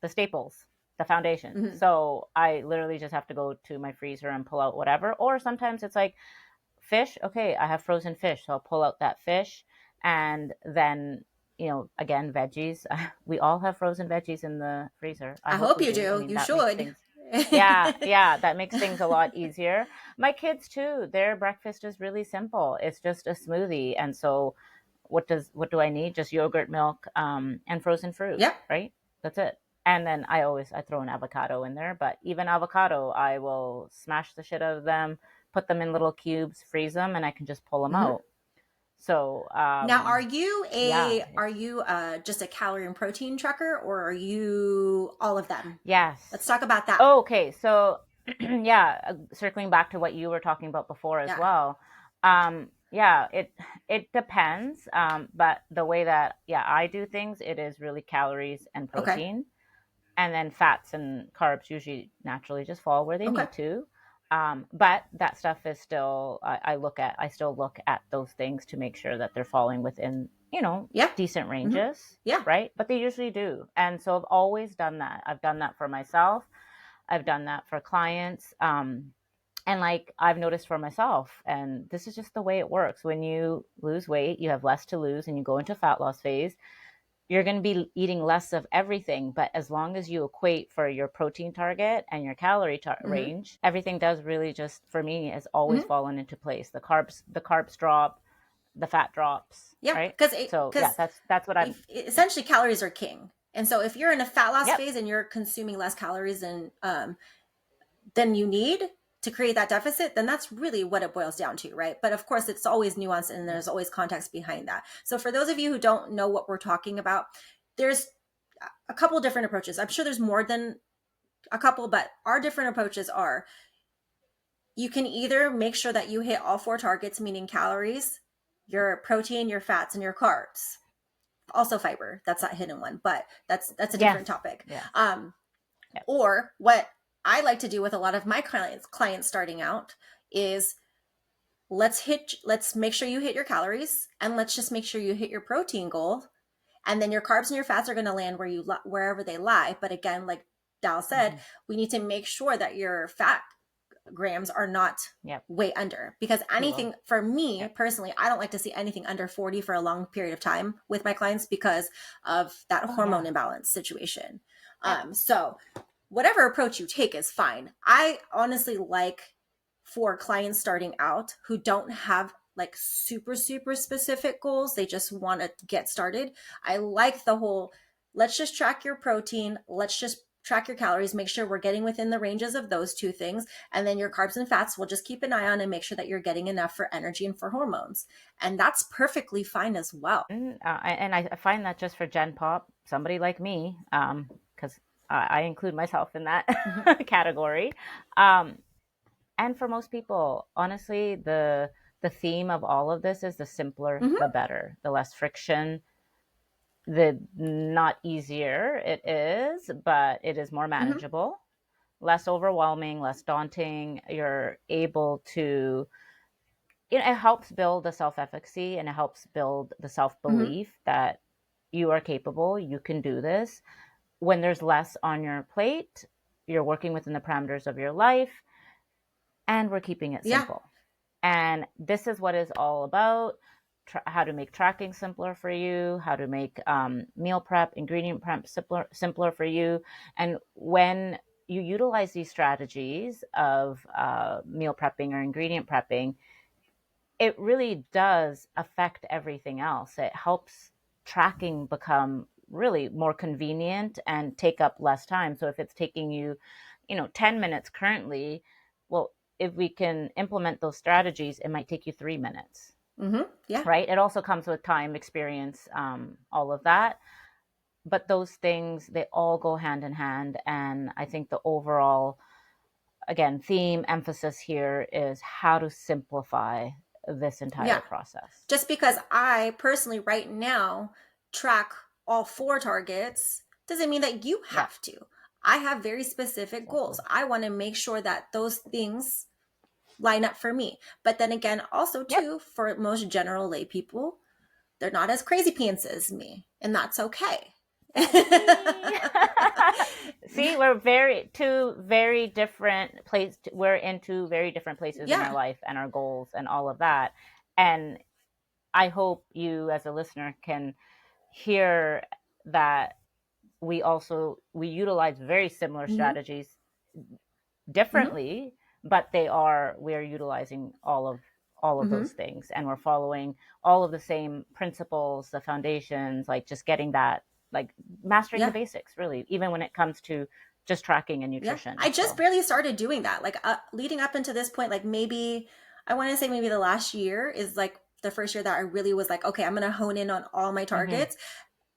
the staples. the foundation. Hmm. So I literally just have to go to my freezer and pull out whatever. Or sometimes it's like fish. Okay, I have frozen fish, so I'll pull out that fish, and then again, veggies. We all have frozen veggies in the freezer. I I hope hope we you do. I do. mean, You that makes should. things. Yeah, that makes things a lot easier. My kids too, their breakfast is really simple. It's just a smoothie. And so what do I need? Just yogurt, milk, and frozen fruit, Yep. right? That's it. And then I throw an avocado in there, but even avocado, I will smash the shit out of them, put them in little cubes, freeze them, and I can just pull them Hmm. out. So, Now, yeah, are you just a calorie and protein tracker, or are you all of them? Let's yes. talk about that. Okay, so yeah, circling back to what you were talking about before as Yeah. well. Yeah, it depends. But the way that I do things, it is really calories and Okay. protein, and then fats and carbs usually naturally just fall where they Okay. need to. But that stuff is still I still look at those things to make sure that they're falling within Yeah. decent Hmm. ranges, Yeah. right? But they usually do, and so I've always done that. I've done that for myself. I've done that for clients. And like I've noticed for myself, and this is just the way it works. When you lose weight, you have less to lose and you go into fat loss phase, you're going to be eating less of everything. But as long as you equate for your protein target and your Hmm. range, everything does really just, for me, has always Hmm. fallen into place. The carbs drop, the fat drops, Yeah. right? So yeah, Because that's what I'm. essentially calories are king. And so if you're in a fat loss Yep. phase and you're consuming less calories than you need to create that deficit, then that's really what it boils down to, right? But of course, it's always nuanced and there's always context behind that. So for those of you who don't know what we're talking about, there's a couple different approaches. I'm sure there's more than a couple, but our different approaches are you can either make sure that you hit all four targets, meaning calories, your protein, your fats, and your carbs. Also fiber. That's that hidden one, but that's a Yes. different topic. Yes. Yep. Or what I like to do with a lot of my clients starting out is let's make sure you hit your calories and let's just make sure you hit your protein goal, and then your carbs and your fats are going to land wherever they lie. But again, like Dal said, Mm-hmm. we need to make sure that your fat grams are not Yep. way under, because Too low. anything, for me Yep. personally, I don't like to see anything under 40 for a long period of time with my clients because of that Oh hormone yeah. imbalance situation. Yep. So whatever approach you take is fine. I honestly like, for clients starting out who don't have like super super specific goals, they just want to get started, I like the whole, let's just track your protein, let's just track your calories, make sure we're getting within the ranges of those two things, and then your carbs and fats we'll just keep an eye on and make sure that you're getting enough for energy and for hormones, and that's perfectly fine as well. And I find that just for Gen Pop, somebody like me, because I include myself in that Mm-hmm. category, um, and for most people, honestly, the theme of all of this is the simpler, Mm-hmm. the better, the less friction, the not easier it is, but it is more Mm-hmm. manageable, less overwhelming, less daunting. You're able to, it helps build the self efficacy and it helps build the self Mm-hmm. belief that you are capable, you can do this. When there's less on your plate, you're working within the parameters of your life, and we're keeping it Yeah. simple. And this is what it's all about. How to make tracking simpler for you, how to make meal prep, ingredient prep simpler for you. And when you utilize these strategies of meal prepping or ingredient prepping, it really does affect everything else. It helps tracking become really more convenient and take up less time. So if it's taking you, 10 minutes currently, well, if we can implement those strategies, it might take you 3 minutes, Mm-hmm. Yeah. right? It also comes with time, experience, all of that. But those things, they all go hand in hand. And I think the overall, again, theme emphasis here is how to simplify this entire Yeah. process. Just because I personally right now track all four targets doesn't mean that you Yeah, have to. I have very specific exactly. goals. I want to make sure that those things line up for me. But then again, also Yep. too, for most general lay people, they're not as crazy pants as me, and that's okay. That's me. See, we're very different place. We're in two very different places in our Yeah. life and our goals and all of that. And I hope you as a listener can hear that we utilize very similar Mm-hmm. strategies Mm-hmm. differently, but we are utilizing all of Mm-hmm. those things, and we're following all of the same principles, the foundations, like just getting that, like mastering the Yeah. basics, really, even when it comes to just tracking and Yeah. nutrition. I just So, barely started doing that. Like leading up into this point, like maybe I want to say maybe the last year is like the first year that I really was like, okay, I'm going to hone in on all my mm-hmm, targets.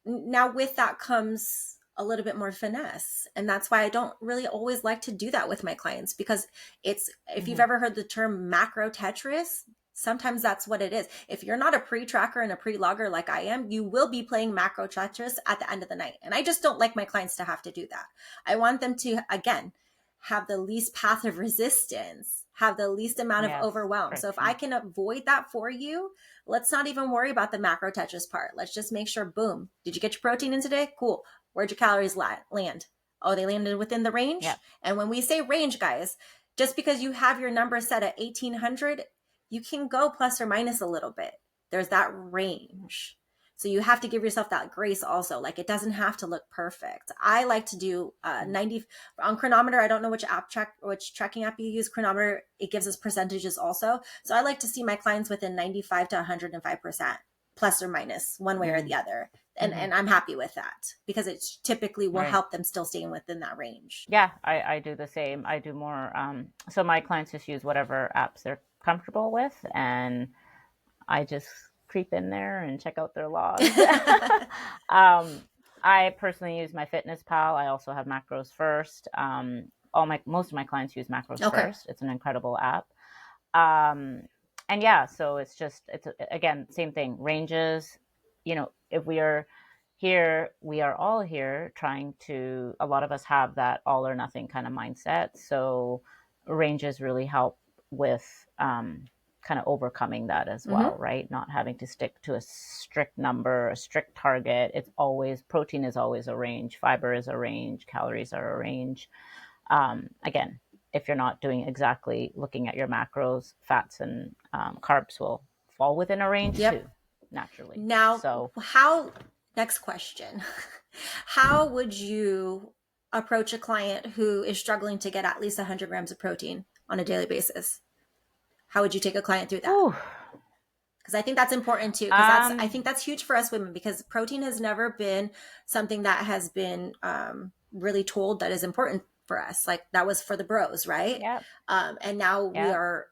Now with that comes a little bit more finesse, and that's why I don't really always like to do that with my clients, because it's, if you've mm-hmm, ever heard the term macro Tetris, sometimes that's what it is. If you're not a pre-tracker and a pre-logger like I am, you will be playing macro Tetris at the end of the night, and I just don't like my clients to have to do that. I want them to, again, have the least path of resistance, have the least amount of yes, overwhelm. So if I friction, can avoid that for you, let's not even worry about the macro Tetris part. Let's just make sure, boom, did you get your protein in today? Cool. Where'd your calories land? Oh, they landed within the range. yep, And when we say range, guys, just because you have your number set at 1800, you can go plus or minus a little bit. There's that range. So you have to give yourself that grace also. Like, it doesn't have to look perfect. I like to do 90 on Chronometer. I don't know which tracking app you use. Chronometer, it gives us percentages also. So I like to see my clients within 95 to 105%, plus or minus one way or the other. mm-hmm, And I'm happy with that, because it typically will right. help them still staying within that range. Yeah, I do the same. I do more. So my clients just use whatever apps they're comfortable with, and I just creep in there and check out their logs. um, I personally use my Fitness Pal. I also have Macros First. Most of my clients use Macros Okay. First. It's an incredible app. Um, and yeah, so it's again, same thing. Ranges. If we are here, we are all here trying to. A lot of us have that all or nothing kind of mindset. So ranges really help with kind of overcoming that as Mm-hmm. well, right? Not having to stick to a strict number, a strict target. It's always protein is always a range, fiber is a range, calories are a range. Again, if you're not doing exactly looking at your macros, fats and carbs will fall within a range Yep. too, naturally. Now, So, next question. How would you approach a client who is struggling to get at least 100 grams of protein on a daily basis? How would you take a client through that? whew, Because I think that's important too, because I think um, that's huge for us women, because protein has never been something that has been really told that is important for us. Like, that was for the bros, right? yeah, And now we yeah, are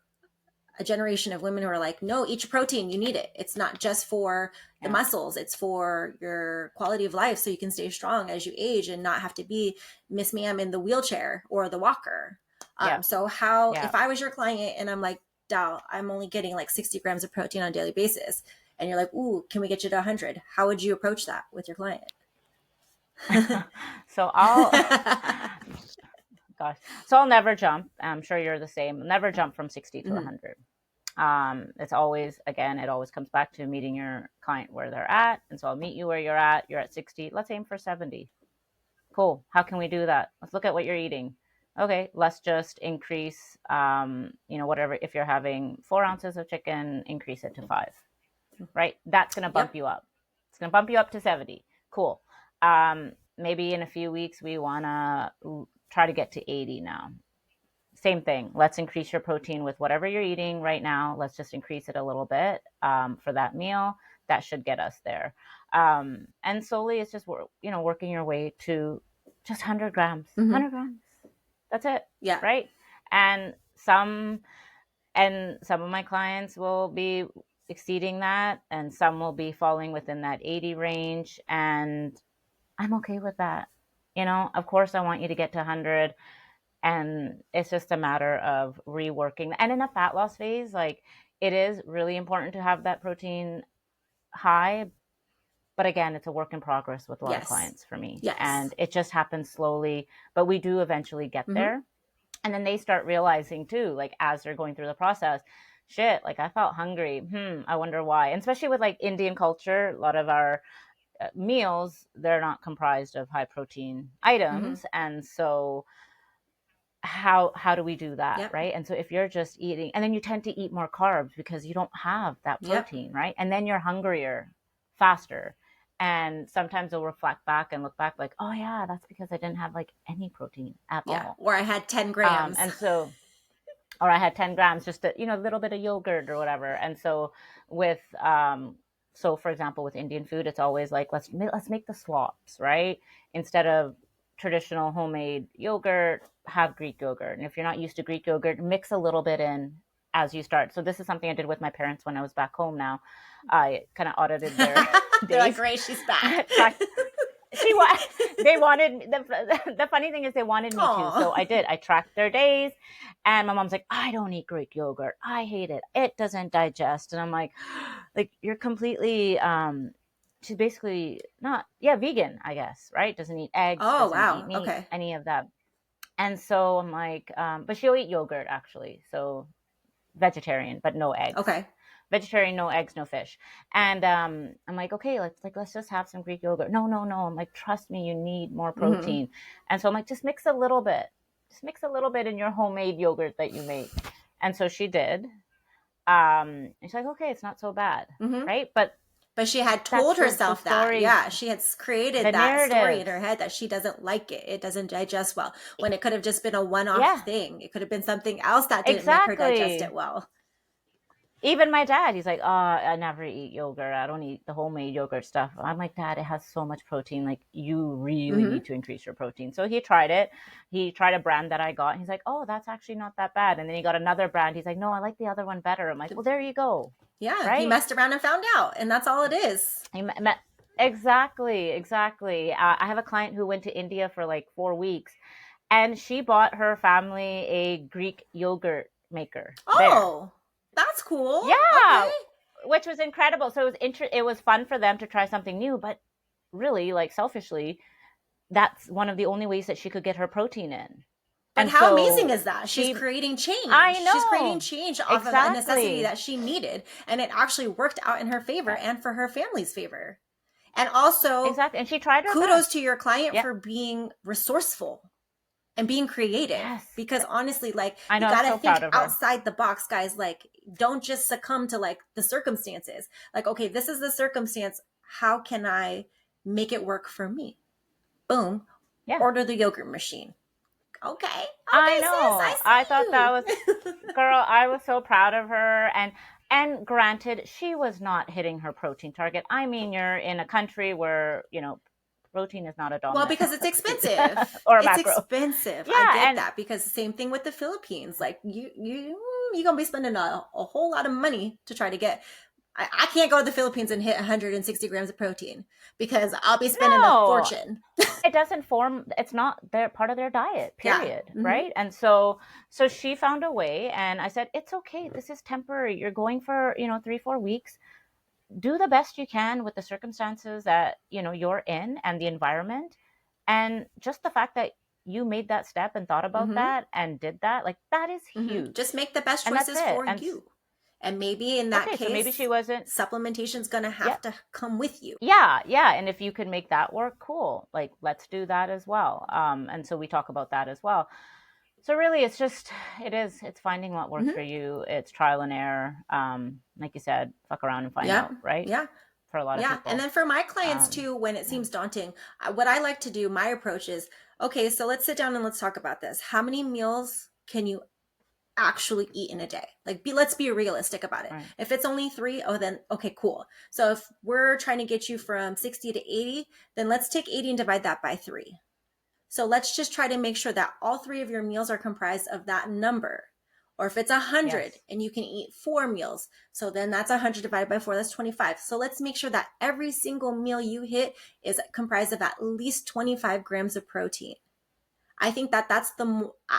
a generation of women who are like, no, eat your protein, you need it. It's not just for the yeah, muscles, it's for your quality of life, so you can stay strong as you age and not have to be Miss Ma'am in the wheelchair or the walker. yeah, So how, yeah. if I was your client and I'm like, Dal, I'm only getting like 60 grams of protein on a daily basis, and you're like, ooh, can we get you to 100? How would you approach that with your client? So gosh, so I'll never jump. I'm sure you're the same. Never jump from 60 to Mhm. 100. It's always, again, it always comes back to meeting your client where they're at. And so I'll meet you where you're at. You're at 60. Let's aim for 70. Cool. How can we do that? Let's look at what you're eating. Okay, let's just increase, whatever. If you're having 4 ounces of chicken, increase it to 5, right? That's going to bump Yep. you up. It's going to bump you up to 70. Cool. Maybe in a few weeks, we want to try to get to 80 now. Same thing. Let's increase your protein with whatever you're eating right now. Let's just increase it a little bit for that meal. That should get us there. And slowly, it's just working your way to just 100 grams. Mm-hmm. 100 grams. That's it, Yeah. right? And some of my clients will be exceeding that, and some will be falling within that 80 range, and I'm okay with that. Of course, I want you to get to 100, and it's just a matter of reworking. And in a fat loss phase, like, it is really important to have that protein high, but again, it's a work in progress with a lot of Yes. clients for me, Yes. and it just happens slowly, but we do eventually get Mm-hmm. there. And then they start realizing too, like, as they're going through the process, shit, like, I felt hungry, I wonder why. And especially with like Indian culture, a lot of our meals, they're not comprised of high protein Mm-hmm. items. And so how do we do that, Yep. right? And so if you're just eating, and then you tend to eat more carbs because you don't have that Yep. protein, right? And then you're hungrier faster. And sometimes they'll reflect back and look back like, oh yeah, that's because I didn't have like any protein at Yeah. all. Or I had 10 grams. And so, or I had 10 grams, just a little bit of yogurt or whatever. And so with, so for example, with Indian food, it's always like, let's make the swaps, right? Instead of traditional homemade yogurt, have Greek yogurt. And if you're not used to Greek yogurt, mix a little bit in as you start. So this is something I did with my parents when I was back home now. I kind of audited their They're like, days. great, she's back. Tracked she wa- they wanted the funny thing is they wanted me to, Aw. so I did. I tracked their days, and my mom's like, I don't eat Greek yogurt, I hate it, it doesn't digest. And I'm like you're completely she's basically not, yeah, vegan, I guess, right? Doesn't eat eggs, Oh, doesn't eat wow. meat, Okay. any of that. And so I'm like, but she'll eat yogurt actually, so vegetarian but no eggs. Okay. Vegetarian, no eggs, no fish. And I'm like, okay, let's just have some Greek yogurt. No, no, no. I'm like, trust me, you need more Mm-hmm. protein. And so I'm like, just mix a little bit. Just mix a little bit in your homemade yogurt that you make. And so she did. And she's like, okay, it's not so bad, Mm-hmm. right? But But she had that's told the herself that. stories, Yeah, she had created the that story in narratives. her head that she doesn't like it. It doesn't digest well. When it could have just been a one-off Yeah, thing. It could have been something else that didn't make her digest it exactly. well. Even my dad, he's like, oh, I never eat yogurt. I don't eat the homemade yogurt stuff. I'm like, Dad, it has so much protein. Like, you really Mm-hmm. need to increase your protein. So he tried it. He tried a brand that I got. And he's like, oh, that's actually not that bad. And then he got another brand. He's like, no, I like the other one better. I'm like, well, there you go. Yeah, he Right? messed around and found out, and that's all it is. He met, exactly, exactly. I have a client who went to India for like 4 weeks, and she bought her family a Greek yogurt maker there. Oh, that's cool. Okay. Yeah, which was incredible. So it was fun for them to try something new, but really, like, selfishly, that's one of the only ways that she could get her protein in. But And how amazing so is that? She's she creating change. I She's creating know. change off of a necessity Exactly. that she needed, and it actually worked out in her favor and for her family's favor. And also, Exactly. And she tried her kudos to best. your client Yep. for being resourceful and being creative, Yes. because honestly, like, I you know, I'm got to so think proud of her. outside the box, guys. Like, don't just succumb to like the circumstances. Like, okay, this is the circumstance, how can I make it work for me? Boom, Yeah. order the yogurt machine. Okay, I okay, sis, I know. I thought that was, see you. girl, I was so proud of her. And granted, she was not hitting her protein target. I mean, you're in a country where, protein is not a Well, dominant because it's food expensive. or a It's macro. expensive. I Yeah, get and that, because the same thing with the Philippines. Like, you're gonna be spending a whole lot of money to try to get. I can't go to the Philippines and hit 160 grams of protein because I'll be spending a no, fortune. it doesn't form, it's not their part of their diet, Yeah. period, Mm-hmm. right? And so she found a way, and I said, it's okay, this is temporary. You're going for, 3-4 weeks. Do the best you can with the circumstances that, you're in and the environment. And just the fact that you made that step and thought about Mm-hmm. that and did that, like, that is Mm-hmm. Just huge. make the best And that's choices it. for And you. And maybe in that okay, so maybe she case, wasn't. supplementation's gonna Yeah. have to come with you. Yeah, and if you can make that work, cool. Like, let's do that as well. And so we talk about that as well. So really, it's finding what works Mm-hmm. for you. It's trial and error. Like you said, fuck around and find Yeah. out, right? Yeah. For a lot of Yeah. And people. then for my clients Um, too, when it yeah. seems daunting, what I like to do, my approach is, okay, so let's sit down and let's talk about this. How many meals can you actually eat in a day? Like, let's be realistic about it. Right. If it's only 3, oh, then okay, cool. So if we're trying to get you from 60 to 80, then let's take 80 and divide that by 3. So let's just try to make sure that all 3 of your meals are comprised of that number. Or if it's 100 Yes. and you can eat 4 meals, so then that's 100 divided by 4, that's 25. So let's make sure that every single meal you hit is comprised of at least 25 grams of protein. I think that that's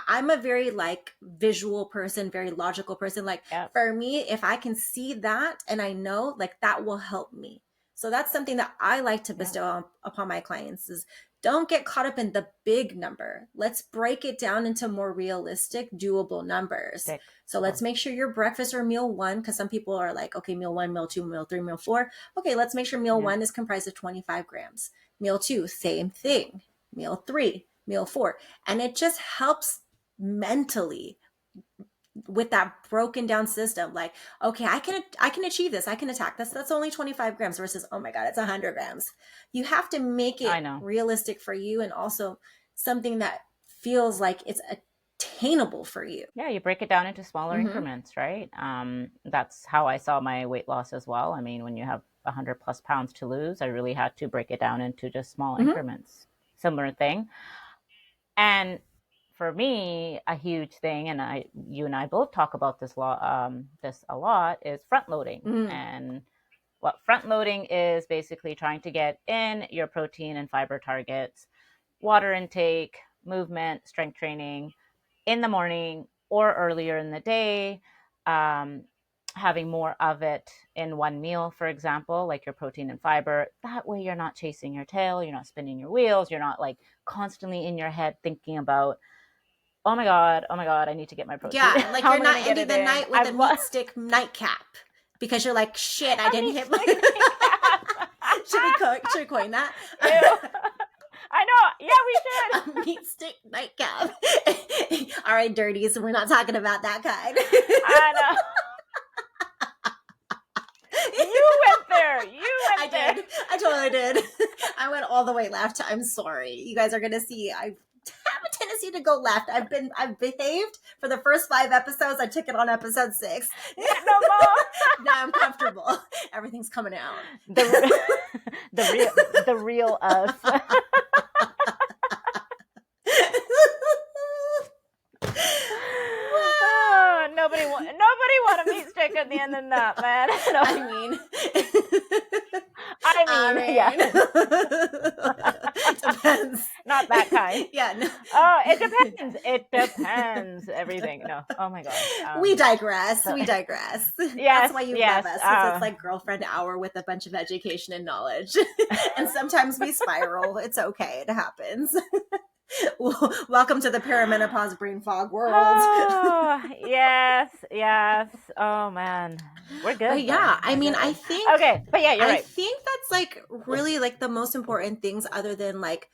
I'm a very like visual person, very logical person. Like, Yep. for me, if I can see that and I know, like, that will help me. So that's something that I like to Yep. bestow upon my clients is, don't get caught up in the big number. Let's break it down into more realistic, doable numbers. So let's make sure your breakfast or meal one, because some people are like, okay, meal one, meal two, meal three, meal four. Okay, let's make sure meal one is comprised of 25 grams. Meal two, same thing. Meal three, meal four. And it just helps mentally with that broken down system, like, okay, I can achieve this, I can attack this. That's only 25 grams versus, oh my god, it's 100 grams. You have to make it realistic for you, and also something that feels like it's attainable for you. Yeah, you break it down into smaller increments, right? That's how I saw my weight loss as well. I mean, when you have 100 plus pounds to lose, I really had to break it down into just small increments. Similar thing. And for me, a huge thing, and you and I both talk about this a lot, is front loading. And what front loading is basically trying to get in your protein and fiber targets, water intake, movement, strength training in the morning or earlier in the day, having more of it in one meal, for example, like your protein and fiber. That way you're not chasing your tail, you're not spinning your wheels, you're not like constantly in your head thinking about, oh my god, I need to get my protein. Yeah, like you're not ending the night with a meat stick nightcap because you're like, shit, I didn't hit my should we coin that? I know. Yeah, we should. A meat stick nightcap. All right, dirties. We're not talking about that kind. I know. You went there. I did. I totally did. I went all the way left. I'm sorry. You guys are gonna see. I have a tendency to go left. I've behaved for the first 5 episodes. I took it on episode 6. No more. Now I'm comfortable. Everything's coming out. The real us. Nobody want a meat stick at the end of that, man. No. I mean, yeah. Depends. Not that kind. Yeah. No. Oh, it depends. It depends. Everything. No. Oh my god. We digress. Yes. That's why you love us. It's like girlfriend hour with a bunch of education and knowledge. And sometimes we spiral. It's okay. It happens. Welcome to the perimenopause brain fog world. Oh, yes. Oh man, we're good. But yeah, I mean, I think. Okay, but yeah, you're right. I think that's like really like the most important things, other than like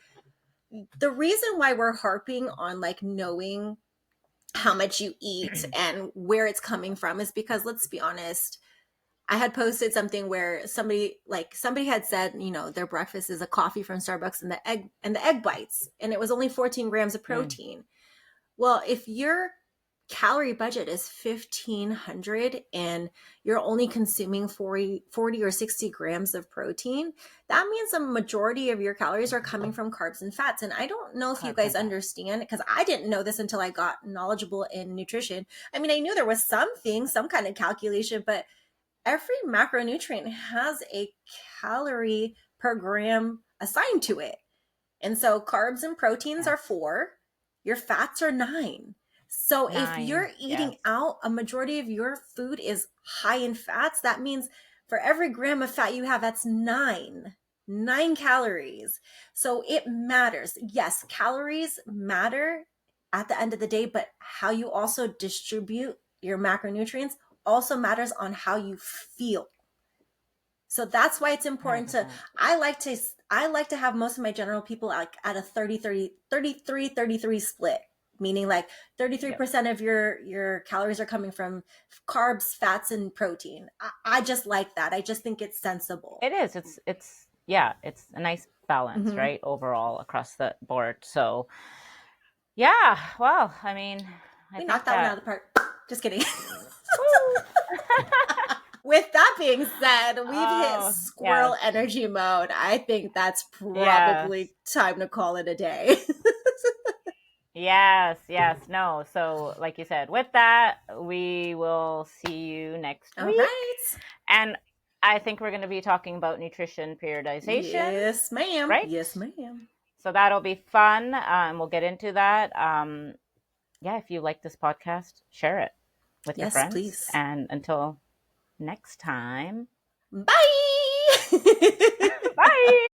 the reason why we're harping on like knowing how much you eat and where it's coming from is because, let's be honest, I had posted something where somebody had said, you know, their breakfast is a coffee from Starbucks and the egg bites, and it was only 14 grams of protein. Well, if your calorie budget is 1,500 and you're only consuming 40 or 60 grams of protein, that means a majority of your calories are coming from carbs and fats. And I don't know if you guys understand, because I didn't know this until I got knowledgeable in nutrition. I mean, I knew there was some kind of calculation, but every macronutrient has a calorie per gram assigned to it. And so carbs and proteins are 4, your fats are 9. So if you're eating out, a majority of your food is high in fats, that means for every gram of fat you have, that's 9 calories. So it matters. Yes, calories matter at the end of the day, but how you also distribute your macronutrients also matters on how you feel. So that's why it's important 100%. I like to have most of my general people like at a 33 split, meaning like 33% of your calories are coming from carbs, fats, and protein. I just like that. I just think it's sensible. It is. It's a nice balance, right? Overall across the board. So yeah, well, I mean, we knocked that one out of the park. Just kidding. With that being said, we've hit squirrel energy mode. I think that's probably time to call it a day. Yes. No. So like you said, with that, we will see you next week. All right. And I think we're going to be talking about nutrition periodization. Yes, ma'am. Right? Yes, ma'am. So that'll be fun. We'll get into that. If you like this podcast, share it with your friends. Please. And until next time. Bye. Bye.